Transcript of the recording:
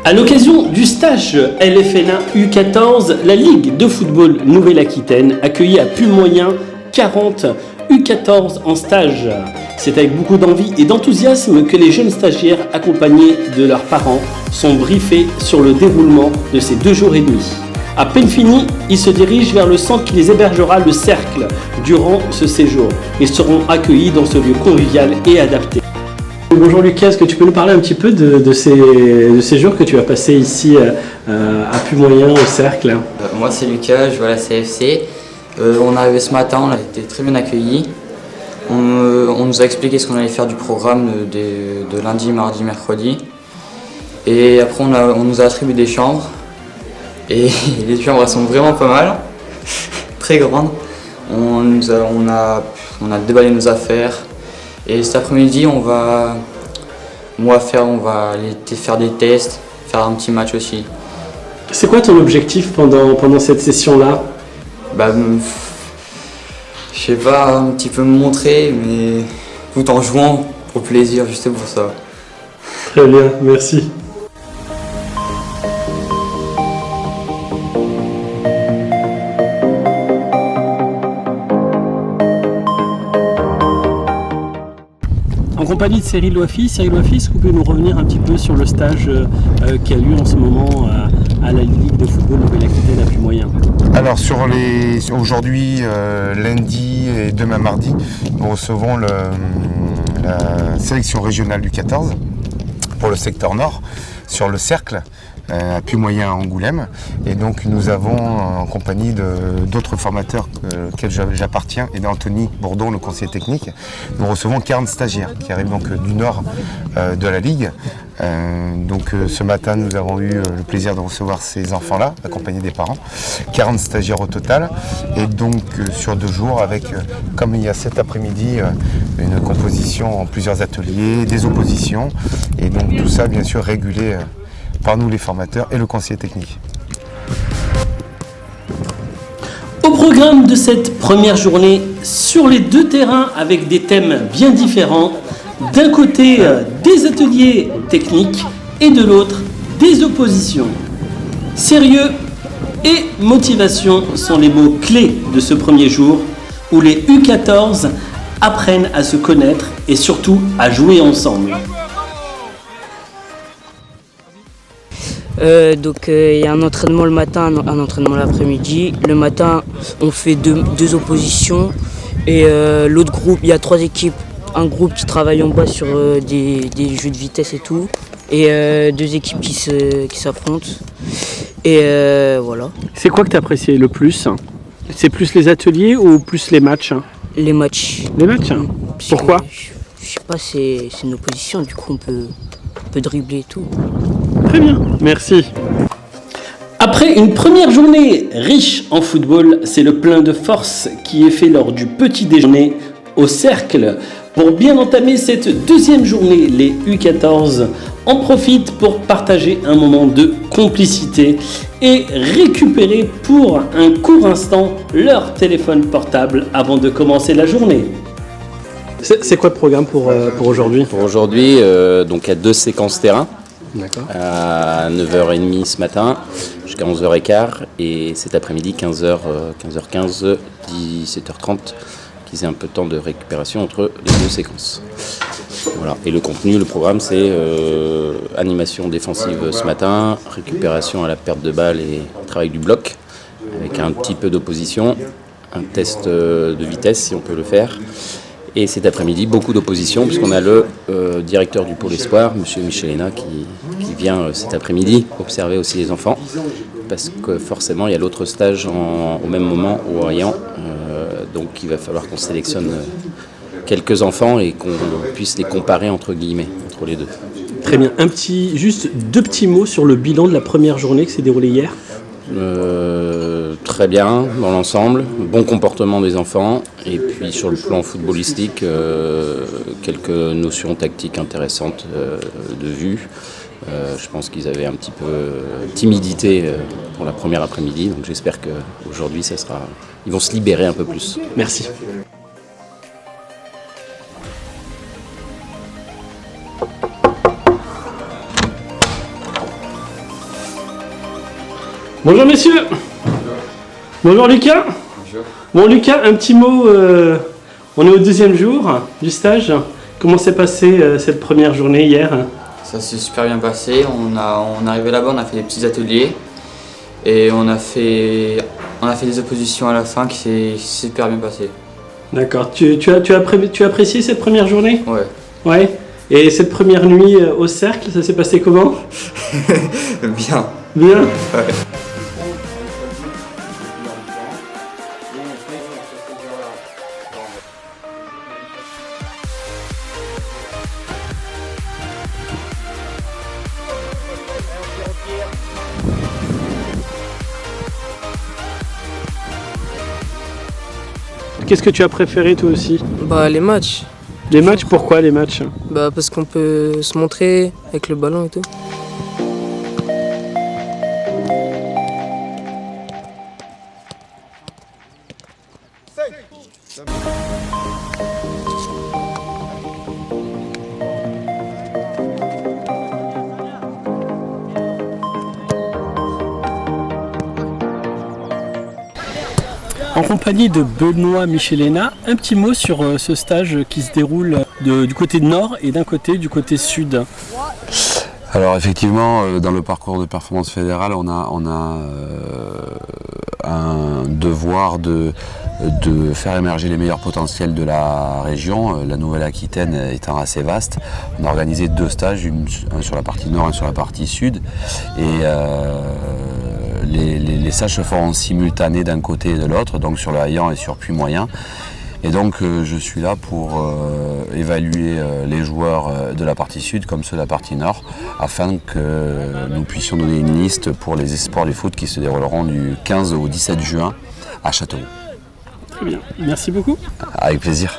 À l'occasion du stage LFNA U14, la Ligue de football Nouvelle-Aquitaine accueillit à Puy-Moyen 40 U14 en stage. C'est avec beaucoup d'envie et d'enthousiasme que les jeunes stagiaires accompagnés de leurs parents sont briefés sur le déroulement de ces 2 jours et demi. À peine fini, ils se dirigent vers le centre qui les hébergera, le Cercle, durant ce séjour. Ils seront accueillis dans ce lieu convivial et adapté. Bonjour Lucas, est-ce que tu peux nous parler un petit peu de ces jours que tu as passés ici à Puy-Moyen au Cercle? Moi c'est Lucas, je vais à la CFC. On est arrivé ce matin, on a été très bien accueillis. On nous a expliqué ce qu'on allait faire du programme de lundi, mardi, mercredi. Et après on nous a attribué des chambres. Et les chambres elles sont vraiment pas mal, très grandes. On a déballé nos affaires. Et cet après-midi, on va aller faire des tests, faire un petit match aussi. C'est quoi ton objectif pendant cette session-là? Je sais pas, un petit peu me montrer, mais tout en jouant pour plaisir, juste pour ça. Très bien, merci. En compagnie de Cyril Loafi. Cyril Loafi, est-ce que vous pouvez nous revenir un petit peu sur le stage qui a lieu en ce moment à la Ligue de football Nouvelle-Aquitaine à Puy-Moyen? Alors aujourd'hui, lundi et demain mardi, nous recevons la sélection régionale du 14 pour le secteur nord sur le Cercle à Puy-Moyen à Angoulême. Et donc nous avons en compagnie d'autres formateurs auxquels j'appartiens et d'Anthony Bourdon, le conseiller technique, nous recevons 40 stagiaires qui arrivent donc du nord de la Ligue. Ce matin nous avons eu le plaisir de recevoir ces enfants-là, accompagnés des parents, 40 stagiaires au total, et donc sur 2 jours avec, comme il y a cet après-midi, une composition en plusieurs ateliers, des oppositions, et donc tout ça bien sûr régulé par nous les formateurs et le conseiller technique. Au programme de cette première journée, sur les 2 terrains avec des thèmes bien différents, d'un côté des ateliers techniques et de l'autre des oppositions. Sérieux et motivation sont les mots clés de ce premier jour où les U14 apprennent à se connaître et surtout à jouer ensemble. Il y a un entraînement le matin, un entraînement l'après-midi. Le matin, on fait deux oppositions et l'autre groupe, il y a 3 équipes. Un groupe qui travaille en bas sur des jeux de vitesse et tout, et 2 équipes qui s'affrontent. Et voilà. C'est quoi que tu as apprécié le plus? C'est plus les ateliers ou plus les matchs? Les matchs. Les matchs? Pourquoi? Je sais pas, c'est une opposition, du coup on peut dribbler et tout. Très bien, merci. Après une première journée riche en football, c'est le plein de force qui est fait lors du petit déjeuner au Cercle. Pour bien entamer cette 2e journée, les U14 en profitent pour partager un moment de complicité et récupérer pour un court instant leur téléphone portable avant de commencer la journée. C'est quoi le programme pour aujourd'hui? Pour aujourd'hui, donc il y a 2 séquences terrain. D'accord. À 9h30 ce matin jusqu'à 11h15 et cet après-midi 15h15, 17h30 qu'ils aient un peu de temps de récupération entre les 2 séquences. Voilà. Et le contenu, le programme, c'est animation défensive ce matin, récupération à la perte de balle et travail du bloc avec un petit peu d'opposition, un test de vitesse si on peut le faire. Et cet après-midi, beaucoup d'opposition, puisqu'on a le directeur du pôle espoir, M. Michelena, qui vient cet après-midi observer aussi les enfants, parce que forcément, il y a l'autre stage au même moment au Orient, donc il va falloir qu'on sélectionne quelques enfants et qu'on puisse les comparer entre guillemets, entre les 2. Très bien. Juste 2 petits mots sur le bilan de la première journée qui s'est déroulée hier. Très bien dans l'ensemble, bon comportement des enfants et puis sur le plan footballistique, quelques notions tactiques intéressantes de vue. Je pense qu'ils avaient un petit peu timidité pour la première après-midi, donc j'espère qu'aujourd'hui ils vont se libérer un peu plus. Merci. Bonjour messieurs. Bonjour Lucas. Bonjour. Bon Lucas, un petit mot, on est au 2e jour du stage. Comment s'est passée cette première journée hier? Ça s'est super bien passé. On est arrivé là-bas, on a fait des petits ateliers et on a fait des oppositions à la fin qui s'est super bien passé. D'accord. Tu as apprécié cette première journée? Ouais. Ouais. Et cette première nuit au cercle, ça s'est passé comment? Bien. Bien. Ouais. Qu'est-ce que tu as préféré toi aussi? Bah les matchs. Les matchs, pourquoi les matchs? Bah parce qu'on peut se montrer avec le ballon et tout. En compagnie de Benoît Michelena, un petit mot sur ce stage qui se déroule du côté nord et du côté sud. Alors effectivement, dans le parcours de performance fédérale, on a un devoir de faire émerger les meilleurs potentiels de la région. La Nouvelle-Aquitaine étant assez vaste, on a organisé 2 stages, un sur la partie nord et un sur la partie sud. Et les stages se font en simultané d'un côté et de l'autre, donc sur le Haillan et sur Puy-Moyen. Et donc je suis là pour évaluer les joueurs de la partie sud comme ceux de la partie nord, afin que nous puissions donner une liste pour les espoirs du foot qui se dérouleront du 15 au 17 juin à Châteauroux. Très bien, merci beaucoup. Avec plaisir.